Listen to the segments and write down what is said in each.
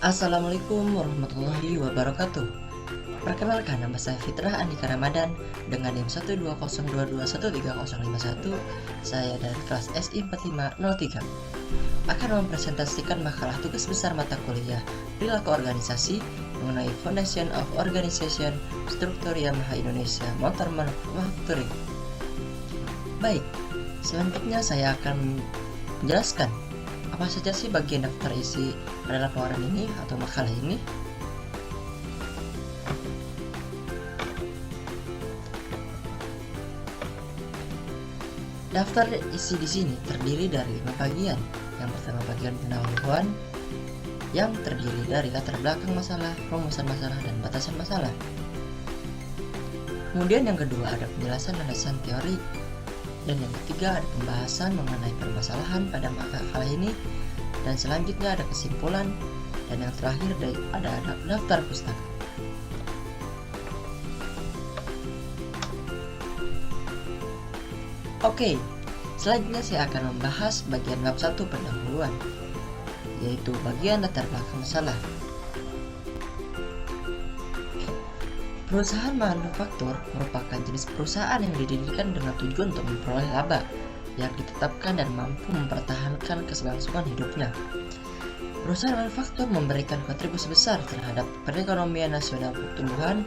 Assalamualaikum warahmatullahi wabarakatuh. Perkenalkan, nama saya Fitrah Andika Ramadan dengan NIM 120221301. Saya dari kelas SI 4503 akan mempresentasikan makalah tugas besar mata kuliah Perilaku Organisasi mengenai Foundation of Organization Struktur Yamaha Indonesia Motor Manufacturing. Baik, selanjutnya saya akan menjelaskan apa saja sih bagian daftar isi pada laporan ini atau makalah ini. Daftar isi di sini terdiri dari 5 bagian. Yang pertama bagian pendahuluan yang terdiri dari latar belakang masalah, rumusan masalah, dan batasan masalah. Kemudian yang kedua ada penjelasan landasan teori. Dan yang ketiga ada pembahasan mengenai permasalahan pada makalah ini. Dan selanjutnya ada kesimpulan. Dan yang terakhir ada daftar pustaka. Oke, selanjutnya saya akan membahas bagian bab 1 pendahuluan, yaitu bagian latar belakang masalah. Perusahaan manufaktur merupakan jenis perusahaan yang didirikan dengan tujuan untuk memperoleh laba yang ditetapkan dan mampu mempertahankan keselangsungan hidupnya. Perusahaan manufaktur memberikan kontribusi besar terhadap perekonomian nasional, pertumbuhan,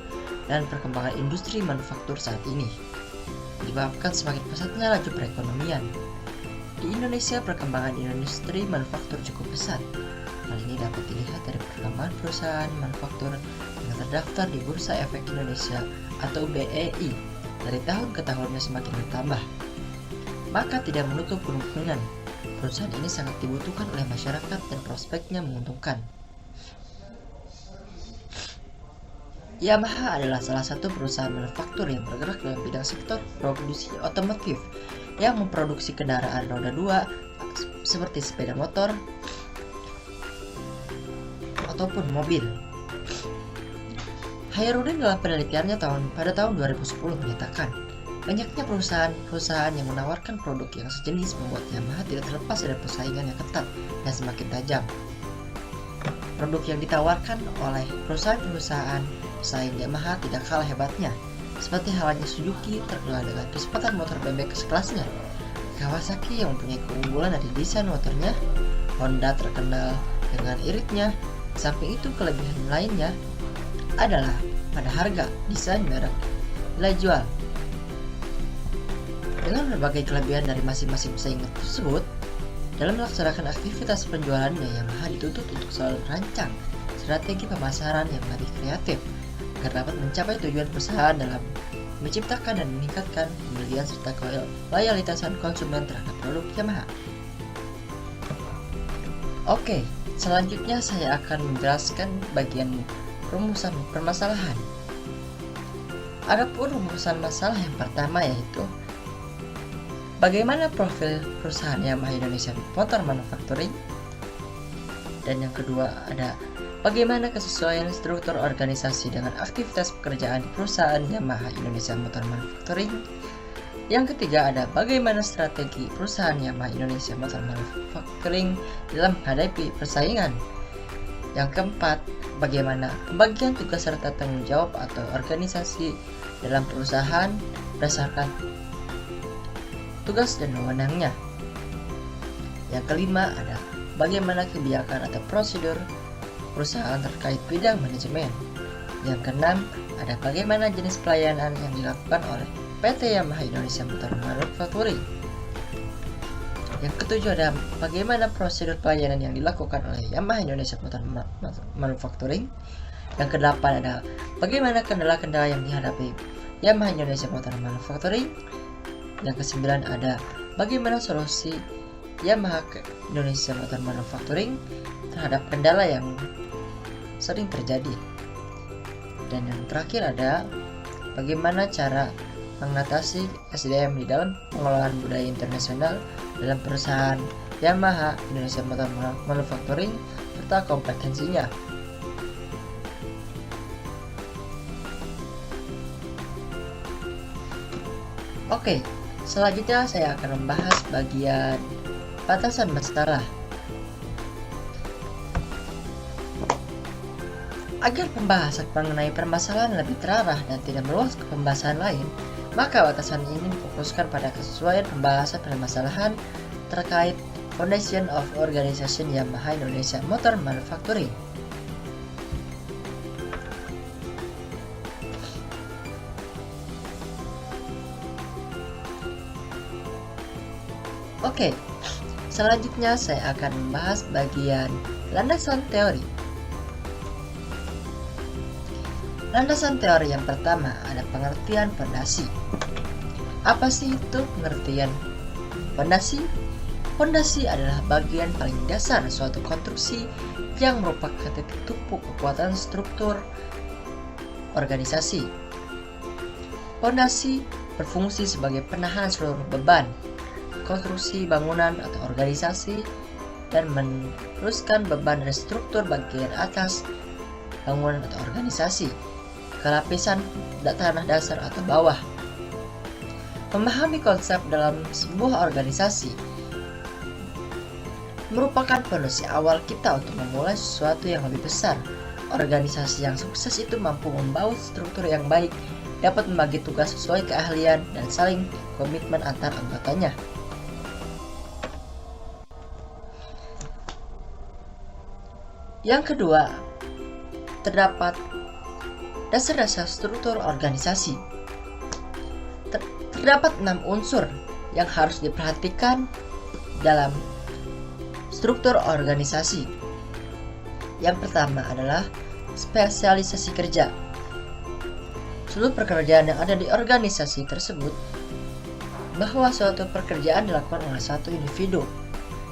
dan perkembangan industri manufaktur saat ini, disebabkan semakin pesatnya laju perekonomian. Di Indonesia, perkembangan industri manufaktur cukup pesat. Hal ini dapat dilihat dari perkembangan perusahaan manufaktur yang terdaftar di Bursa Efek Indonesia atau BEI dari tahun ke tahunnya semakin bertambah. Maka tidak menutup kemungkinan perusahaan ini sangat dibutuhkan oleh masyarakat dan prospeknya menguntungkan. Yamaha adalah salah satu perusahaan manufaktur yang bergerak dalam bidang sektor produksi otomotif yang memproduksi kendaraan roda 2 seperti sepeda motor ataupun mobil. Hairudin dalam penelitiannya pada tahun 2010 menyatakan banyaknya perusahaan yang menawarkan produk yang sejenis membuat Yamaha tidak terlepas dari persaingan yang ketat dan semakin tajam. Produk yang ditawarkan oleh perusahaan-perusahaan pesaing Yamaha tidak kalah hebatnya, seperti halnya Suzuki terkenal dengan kecepatan motor bebek sekelasnya, Kawasaki yang mempunyai keunggulan dari desain motornya, Honda terkenal dengan iritnya. Samping itu, kelebihan lainnya adalah pada harga, desain, merek, nilai jual. Dengan berbagai kelebihan dari masing-masing pesaing tersebut, dalam melaksanakan aktivitas penjualannya, Yamaha dituntut untuk selalu merancang strategi pemasaran yang lebih kreatif agar dapat mencapai tujuan perusahaan dalam menciptakan dan meningkatkan pembelian serta loyalitasan konsumen terhadap produk Yamaha. Oke, selanjutnya saya akan menjelaskan bagian rumusan permasalahan. Adapun rumusan masalah yang pertama yaitu bagaimana profil perusahaan Yamaha Indonesia Motor Manufacturing, dan yang kedua ada bagaimana kesesuaian struktur organisasi dengan aktivitas pekerjaan di perusahaan Yamaha Indonesia Motor Manufacturing. Yang ketiga ada bagaimana strategi perusahaan Yamaha Indonesia Motor Manufacturing dalam menghadapi persaingan. Yang keempat, bagaimana pembagian tugas serta tanggung jawab atau organisasi dalam perusahaan berdasarkan tugas dan wewenangnya. Yang kelima ada bagaimana kebijakan atau prosedur perusahaan terkait bidang manajemen. Yang keenam ada bagaimana jenis pelayanan yang dilakukan oleh PT Yamaha Indonesia Motor Manufacturing. Yang ketujuh ada bagaimana prosedur pelayanan yang dilakukan oleh Yamaha Indonesia Motor Manufacturing. Yang kedelapan ada bagaimana kendala-kendala yang dihadapi Yamaha Indonesia Motor Manufacturing. Yang kesembilan ada bagaimana solusi Yamaha Indonesia Motor Manufacturing terhadap kendala yang sering terjadi. Dan yang terakhir ada bagaimana cara mengatasi SDM di dalam pengelolaan budaya internasional dalam perusahaan Yamaha Indonesia Motor Manufacturing serta kompetensinya. Oke, selanjutnya saya akan membahas bagian batasan masalah. Agar pembahasan mengenai permasalahan lebih terarah dan tidak meluas ke pembahasan lain, maka batasan ini difokuskan pada kesesuaian pembahasan permasalahan terkait Foundation of Organization Yamaha Indonesia Motor Manufacturing. Oke, selanjutnya saya akan membahas bagian landasan teori. Landasan teori yang pertama ada pengertian fondasi. Apa sih itu pengertian fondasi? Fondasi adalah bagian paling dasar suatu konstruksi yang merupakan titik tumpu kekuatan struktur organisasi. Fondasi berfungsi sebagai penahan seluruh beban konstruksi bangunan atau organisasi dan meneruskan beban dari struktur bagian atas bangunan atau organisasi ke lapisan tanah dasar atau bawah. Memahami konsep dalam sebuah organisasi merupakan fondasi awal kita untuk memulai sesuatu yang lebih besar. Organisasi yang sukses itu mampu membangun struktur yang baik, dapat membagi tugas sesuai keahlian, dan saling komitmen antar anggotanya. Yang kedua, terdapat dasar-dasar struktur organisasi. Terdapat 6 unsur yang harus diperhatikan dalam struktur organisasi. Yang pertama adalah spesialisasi kerja. Seluruh pekerjaan yang ada di organisasi tersebut, bahwa suatu pekerjaan dilakukan oleh satu individu,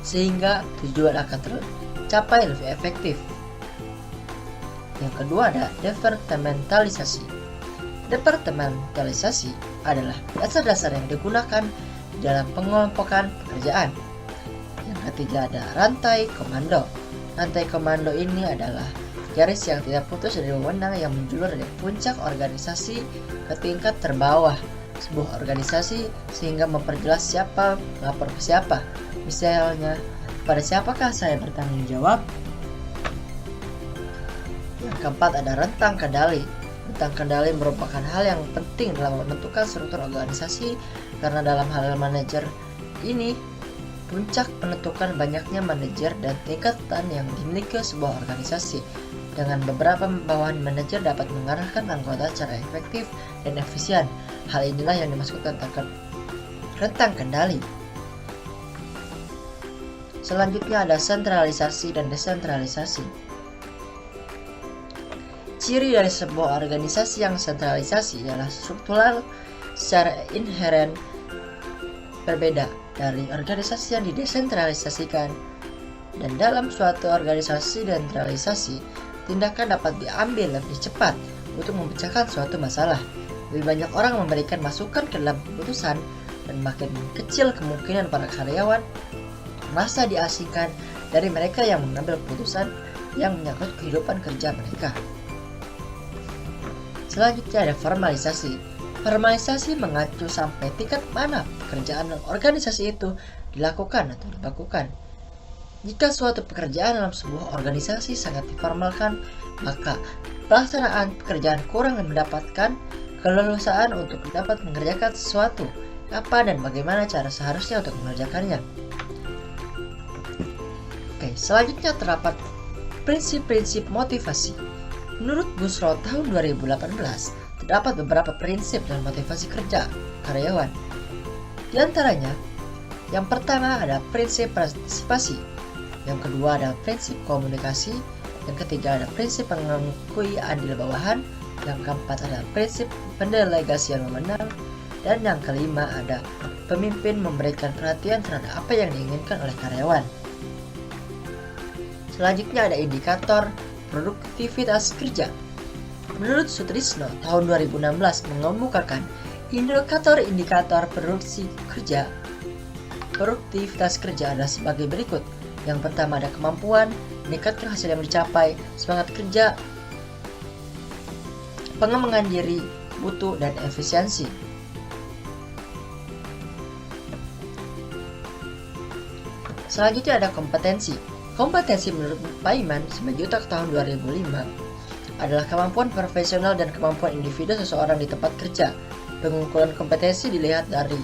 sehingga tujuan akan tercapai lebih efektif. Yang kedua ada departementalisasi. Departementalisasi adalah dasar-dasar yang digunakan dalam pengelompokan pekerjaan. Yang ketiga ada rantai komando. Rantai komando ini adalah garis yang tidak putus dari wewenang yang menjulur dari puncak organisasi ke tingkat terbawah sebuah organisasi sehingga memperjelas siapa melapor ke siapa. Misalnya, pada siapakah saya bertanggung jawab? Yang keempat ada rentang kendali. Rentang kendali merupakan hal yang penting dalam menentukan struktur organisasi karena dalam hal manajer ini puncak penentukan banyaknya manajer dan tingkatan yang dimiliki sebuah organisasi. Dengan beberapa bawahan manajer dapat mengarahkan anggota secara efektif dan efisien. Hal inilah yang dimaksudkan rentang kendali. Selanjutnya ada sentralisasi dan desentralisasi. Ciri dari sebuah organisasi yang sentralisasi adalah struktural secara inheren berbeda dari organisasi yang didesentralisasikan. Dan dalam suatu organisasi sentralisasi, tindakan dapat diambil lebih cepat untuk memecahkan suatu masalah. Lebih banyak orang memberikan masukan ke dalam keputusan dan makin kecil kemungkinan para karyawan merasa diasingkan dari mereka yang mengambil keputusan yang menyangkut kehidupan kerja mereka. Selanjutnya ada formalisasi. Formalisasi mengacu sampai tingkat mana pekerjaan organisasi itu dilakukan atau dibakukan. Jika suatu pekerjaan dalam sebuah organisasi sangat diformalkan, maka pelaksanaan pekerjaan kurang mendapatkan keleluasaan untuk dapat mengerjakan sesuatu. Apa dan bagaimana cara seharusnya untuk mengerjakannya? Oke, selanjutnya terdapat prinsip-prinsip motivasi. Menurut Busro tahun 2018, terdapat beberapa prinsip dalam motivasi kerja karyawan. Di antaranya, yang pertama ada prinsip partisipasi, yang kedua ada prinsip komunikasi, yang ketiga ada prinsip mengakui andil bawahan, yang keempat ada prinsip pendelegasian wewenang, dan yang kelima ada pemimpin memberikan perhatian terhadap apa yang diinginkan oleh karyawan. Selanjutnya ada indikator produktivitas kerja. Menurut Sutrisno tahun 2016 mengemukakan indikator produksi kerja. Produktivitas kerja adalah sebagai berikut. Yang pertama ada kemampuan, meningkatkan hasil yang dicapai, semangat kerja, pengembangan diri, mutu, dan efisiensi. Selanjutnya ada kompetensi. Kompetensi menurut Paiman Simanjuntak tahun 2005 adalah kemampuan profesional dan kemampuan individu seseorang di tempat kerja. Pengungkulan kompetensi dilihat dari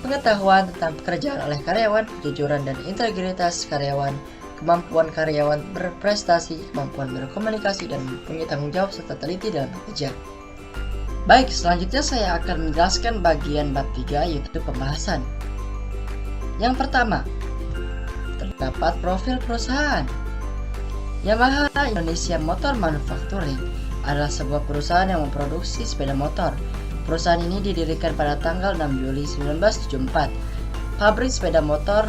pengetahuan tentang pekerjaan oleh karyawan, kejujuran dan integritas karyawan, kemampuan karyawan berprestasi, kemampuan berkomunikasi, dan mempunyai tanggung jawab serta teliti dalam bekerja. Baik, selanjutnya saya akan menjelaskan bagian bab 3, yaitu pembahasan. Yang pertama, terdapat profil perusahaan. Yamaha Indonesia Motor Manufacturing adalah sebuah perusahaan yang memproduksi sepeda motor. Perusahaan ini didirikan pada tanggal 6 Juli 1974. Pabrik sepeda motor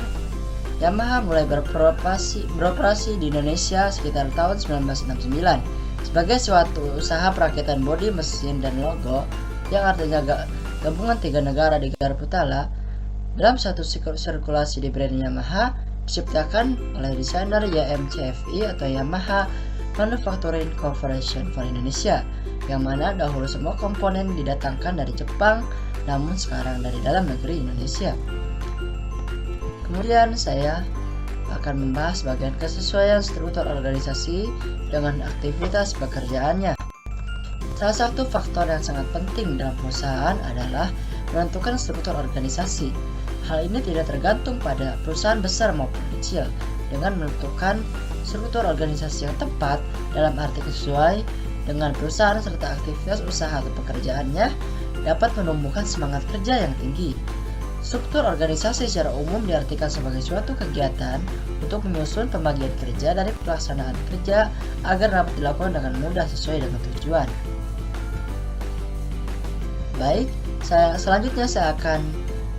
Yamaha mulai beroperasi di Indonesia sekitar tahun 1969 sebagai suatu usaha perakitan bodi, mesin, dan logo, yang artinya gabungan 3 negara di Garut Utara. Dalam satu sirkulasi di brand Yamaha diciptakan oleh desainer YMCFI atau Yamaha Manufacturing Corporation for Indonesia, yang mana dahulu semua komponen didatangkan dari Jepang, namun sekarang dari dalam negeri Indonesia. Kemudian saya akan membahas bagian kesesuaian struktur organisasi dengan aktivitas pekerjaannya. Salah satu faktor yang sangat penting dalam perusahaan adalah menentukan struktur organisasi. Hal ini tidak tergantung pada perusahaan besar maupun kecil. Dengan menentukan struktur organisasi yang tepat dalam arti sesuai dengan perusahaan serta aktivitas usaha atau pekerjaannya dapat menumbuhkan semangat kerja yang tinggi. Struktur organisasi secara umum diartikan sebagai suatu kegiatan untuk menyusun pembagian kerja dari pelaksanaan kerja agar dapat dilakukan dengan mudah sesuai dengan tujuan. Baik, selanjutnya saya akan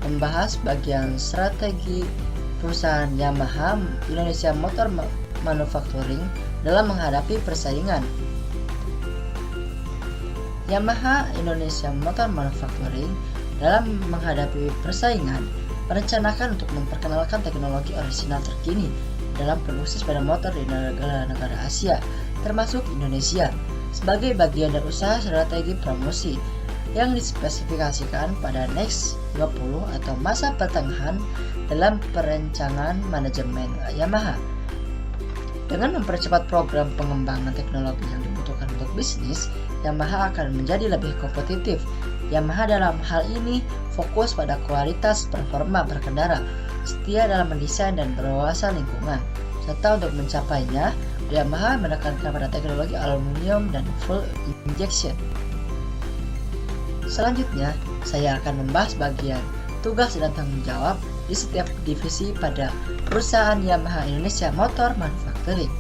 membahas bagian strategi perusahaan Yamaha Indonesia Motor Manufacturing dalam menghadapi persaingan. Yamaha Indonesia Motor Manufacturing dalam menghadapi persaingan merencanakan untuk memperkenalkan teknologi orisinal terkini dalam produksi sepeda motor di negara-negara Asia, termasuk Indonesia, sebagai bagian dari usaha strategi promosi yang dispesifikasikan pada Next 20 atau masa pertengahan dalam perencanaan manajemen Yamaha. Dengan mempercepat program pengembangan teknologi yang dibutuhkan untuk bisnis, Yamaha akan menjadi lebih kompetitif. Yamaha dalam hal ini fokus pada kualitas performa berkendara, setia dalam mendesain dan berwawasan lingkungan. Serta untuk mencapainya, Yamaha menekankan pada teknologi aluminium dan fuel injection. Selanjutnya, saya akan membahas bagian tugas dan tanggung jawab di setiap divisi pada perusahaan Yamaha Indonesia Motor Manufacturing.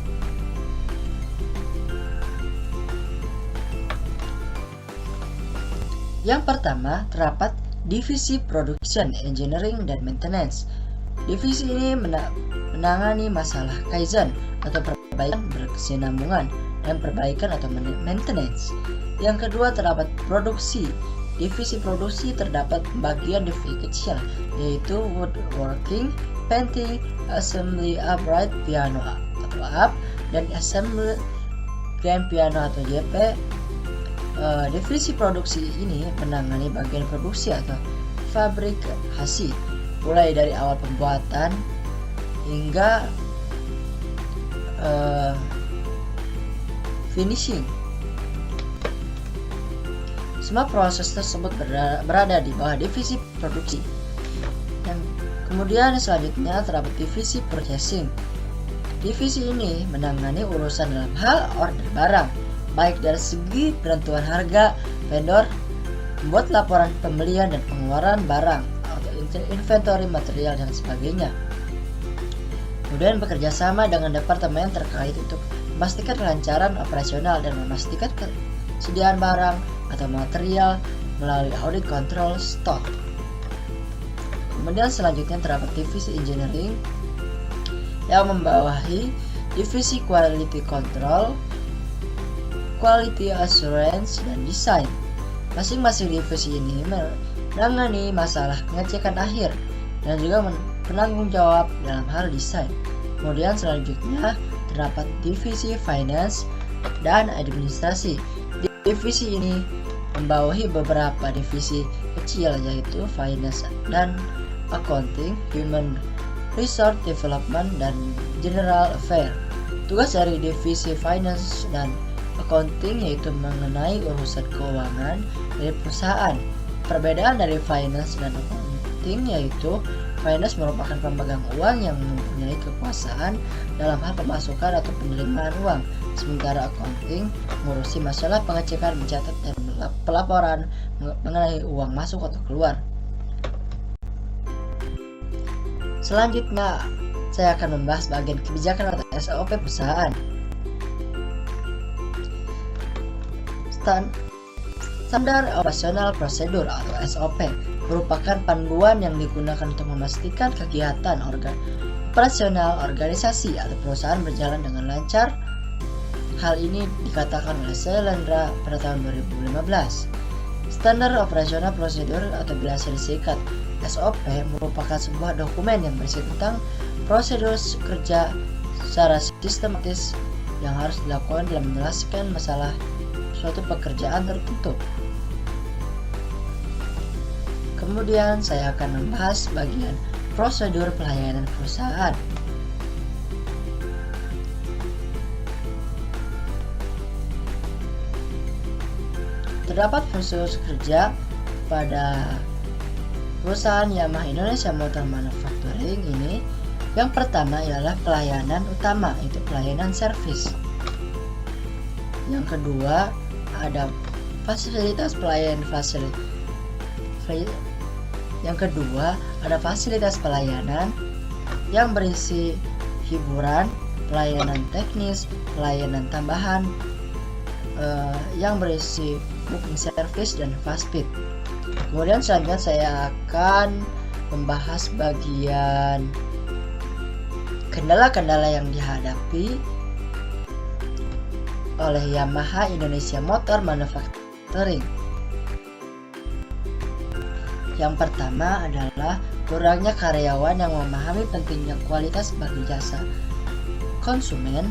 Yang pertama, terdapat divisi Production, Engineering, dan Maintenance. Divisi ini menangani masalah Kaizen atau perbaikan berkesinambungan dan perbaikan atau maintenance. Yang kedua, terdapat Produksi. Divisi produksi terdapat bagian divisi kecil, yaitu woodworking, painting, assembly upright piano atau up, dan assembly grand piano atau JP. Divisi produksi ini menangani bagian produksi atau fabrikasi, mulai dari awal pembuatan hingga finishing. Semua proses tersebut berada di bawah divisi produksi. Dan kemudian selanjutnya terdapat divisi purchasing. Divisi ini menangani urusan dalam hal order barang, baik dari segi penentuan harga, vendor, membuat laporan pembelian dan pengeluaran barang, atau inventory material dan sebagainya. Kemudian bekerja sama dengan departemen terkait untuk memastikan kelancaran operasional dan memastikan kesediaan barang atau material melalui audit kontrol stok. Kemudian selanjutnya terdapat divisi engineering yang membawahi divisi quality control, quality assurance, dan desain. Masing-masing divisi ini menangani masalah pengecekan akhir dan juga penanggung jawab dalam hal desain. Kemudian selanjutnya terdapat divisi finance dan administrasi. Divisi ini membawahi beberapa divisi kecil, yaitu finance dan accounting, human resource development, dan general affair. Tugas dari divisi finance dan Accounting yaitu mengenai urusan keuangan dari perusahaan. Perbedaan dari finance dan accounting yaitu finance merupakan pemegang uang yang mempunyai kekuasaan dalam hal pemasukan atau penerimaan uang, sementara accounting mengurusi masalah pengecekan, mencatat, dan pelaporan mengenai uang masuk atau keluar. Selanjutnya, saya akan membahas bagian kebijakan atau SOP perusahaan. Standar Operational Procedure atau SOP merupakan panduan yang digunakan untuk memastikan kegiatan operasional organisasi atau perusahaan berjalan dengan lancar. Hal ini dikatakan oleh Shelendra pada tahun 2015. Standar Operational Procedure atau biasa disingkat SOP merupakan sebuah dokumen yang berisi tentang prosedur kerja secara sistematis yang harus dilakukan dalam menjelaskan masalah suatu pekerjaan tertentu. Kemudian saya akan membahas bagian prosedur pelayanan perusahaan. Terdapat prosedur kerja pada perusahaan Yamaha Indonesia Motor Manufacturing ini. Yang pertama ialah pelayanan utama, yaitu pelayanan servis. Yang kedua ada fasilitas pelayanan pelayanan yang berisi hiburan, pelayanan teknis, pelayanan tambahan yang berisi booking service dan fast feed. Kemudian selanjutnya saya akan membahas bagian kendala-kendala yang dihadapi oleh Yamaha Indonesia Motor Manufacturing. Yang pertama adalah kurangnya karyawan yang memahami pentingnya kualitas bagi jasa konsumen.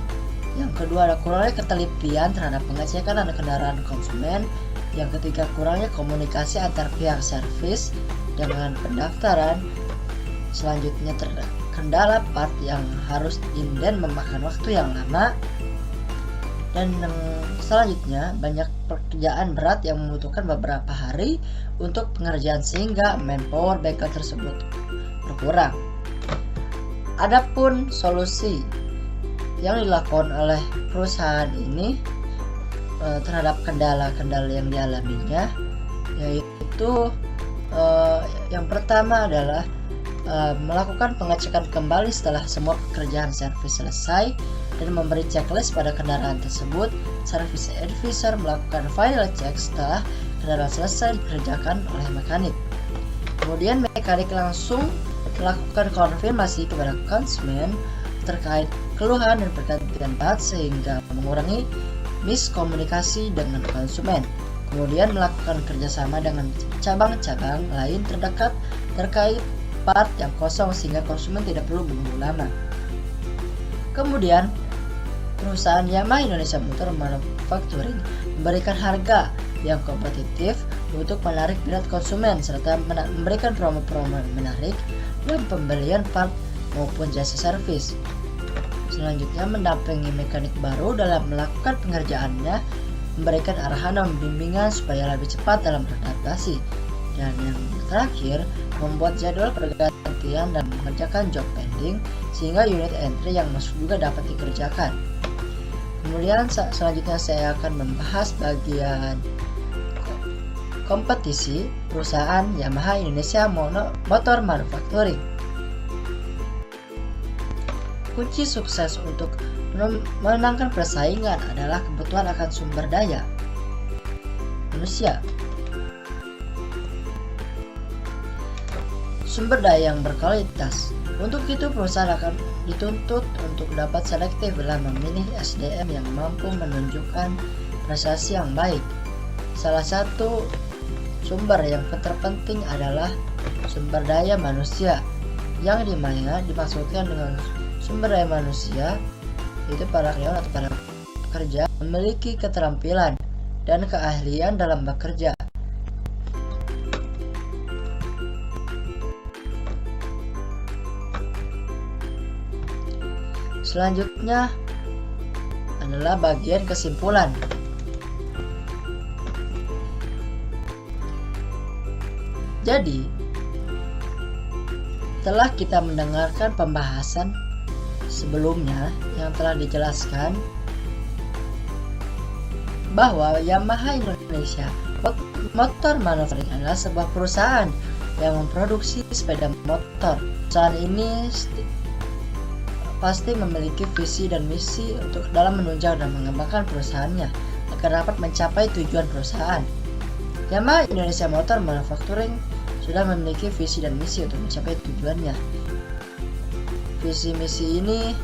Yang kedua ada kurangnya ketelitian terhadap pengecekan dan kendaraan konsumen. Yang ketiga kurangnya komunikasi antar pihak servis dengan pendaftaran. Selanjutnya kendala part yang harus inden memakan waktu yang lama. Dan yang selanjutnya banyak pekerjaan berat yang membutuhkan beberapa hari untuk pengerjaan sehingga manpower bengkel tersebut berkurang. Adapun solusi yang dilakukan oleh perusahaan ini terhadap kendala-kendala yang dialaminya, yaitu yang pertama adalah melakukan pengecekan kembali setelah semua pekerjaan servis selesai dan memberi checklist pada kendaraan tersebut. Service advisor melakukan final check setelah kendaraan selesai dikerjakan oleh mekanik. Kemudian mekanik langsung melakukan konfirmasi kepada konsumen terkait keluhan dan pergantian part sehingga mengurangi miskomunikasi dengan konsumen. Kemudian melakukan kerjasama dengan cabang-cabang lain terdekat terkait part yang kosong sehingga konsumen tidak perlu menunggu lama. Kemudian perusahaan Yamaha Indonesia Motor Manufacturing memberikan harga yang kompetitif untuk menarik minat konsumen serta memberikan promo-promo menarik dalam pembelian part maupun jasa servis. Selanjutnya mendampingi mekanik baru dalam melakukan pengerjaannya, memberikan arahan dan bimbingan supaya lebih cepat dalam beradaptasi. Dan yang terakhir, membuat jadwal pergantian dan mengerjakan job pending sehingga unit entry yang masuk juga dapat dikerjakan. Kemudian selanjutnya saya akan membahas bagian kompetisi perusahaan Yamaha Indonesia Motor Manufacturing. Kunci sukses untuk memenangkan persaingan adalah kebutuhan akan sumber daya manusia. Sumber daya yang berkualitas. Untuk itu perusahaan akan dituntut untuk dapat selektif dalam memilih SDM yang mampu menunjukkan prestasi yang baik. Salah satu sumber yang terpenting adalah sumber daya manusia, yang dimana dimaksudkan dengan sumber daya manusia itu para karyawan atau para pekerja memiliki keterampilan dan keahlian dalam bekerja. Selanjutnya adalah bagian kesimpulan. Jadi, setelah kita mendengarkan pembahasan sebelumnya yang telah dijelaskan bahwa Yamaha Indonesia Motor Manufacturing adalah sebuah perusahaan yang memproduksi sepeda motor. Perusahaan ini pasti memiliki visi dan misi untuk dalam menunjang dan mengembangkan perusahaannya agar dapat mencapai tujuan perusahaan. Yamaha Indonesia Motor Manufacturing sudah memiliki visi dan misi untuk mencapai tujuannya. Visi misi ini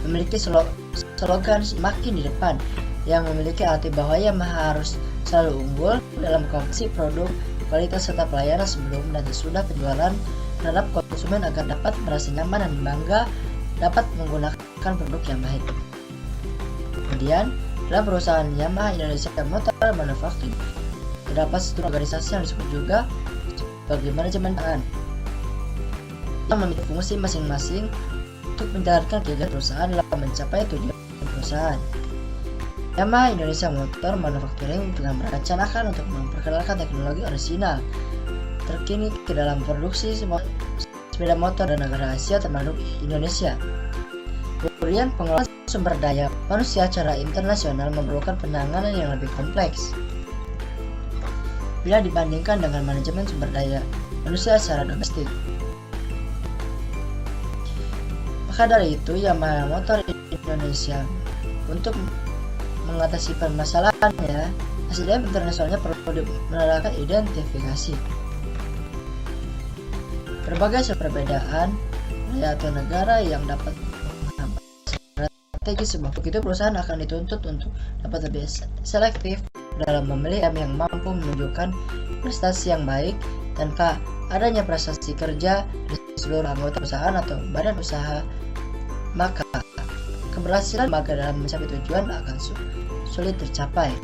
memiliki slogan semakin di depan yang memiliki arti bahwa Yamaha harus selalu unggul dalam kompetisi produk, kualitas serta pelayanan sebelum dan sesudah penjualan terhadap konsumen agar dapat merasa nyaman dan bangga dapat menggunakan produk yang baik. Kemudian, dalam perusahaan Yamaha Indonesia Motor Manufacturing terdapat struktur organisasi yang disebut juga sebagai manajemen perusahaan yang memiliki fungsi masing-masing untuk menjalankan kegiatan perusahaan dalam mencapai tujuan perusahaan. Yamaha Indonesia Motor Manufacturing telah merencanakan untuk memperkenalkan teknologi orisinal terkini ke dalam produksi sepeda motor dan negara Asia termasuk Indonesia. Kemudian pengelolaan sumber daya manusia secara internasional memerlukan penanganan yang lebih kompleks bila dibandingkan dengan manajemen sumber daya manusia secara domestik. Maka dari itu, Yamaha Motor Indonesia untuk mengatasi permasalahannya, SDM internasionalnya perlu melakukan identifikasi berbagai perbedaan wilayah atau negara yang dapat menghambat strategi sebuah. Begitu perusahaan akan dituntut untuk dapat lebih selektif dalam memilih yang mampu menunjukkan prestasi yang baik tanpa adanya prestasi kerja di seluruh anggota perusahaan atau badan usaha, maka keberhasilan lembaga dalam mencapai tujuan akan sulit tercapai.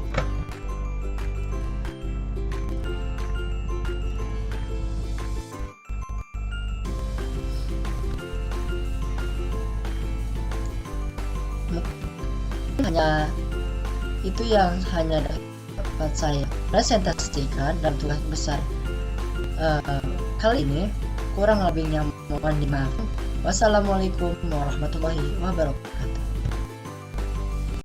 Hanya itu yang hanya dapat saya presentasikan dalam tugas besar kali ini. Kurang lebihnya mohon dimaafkan. Wassalamualaikum warahmatullahi wabarakatuh.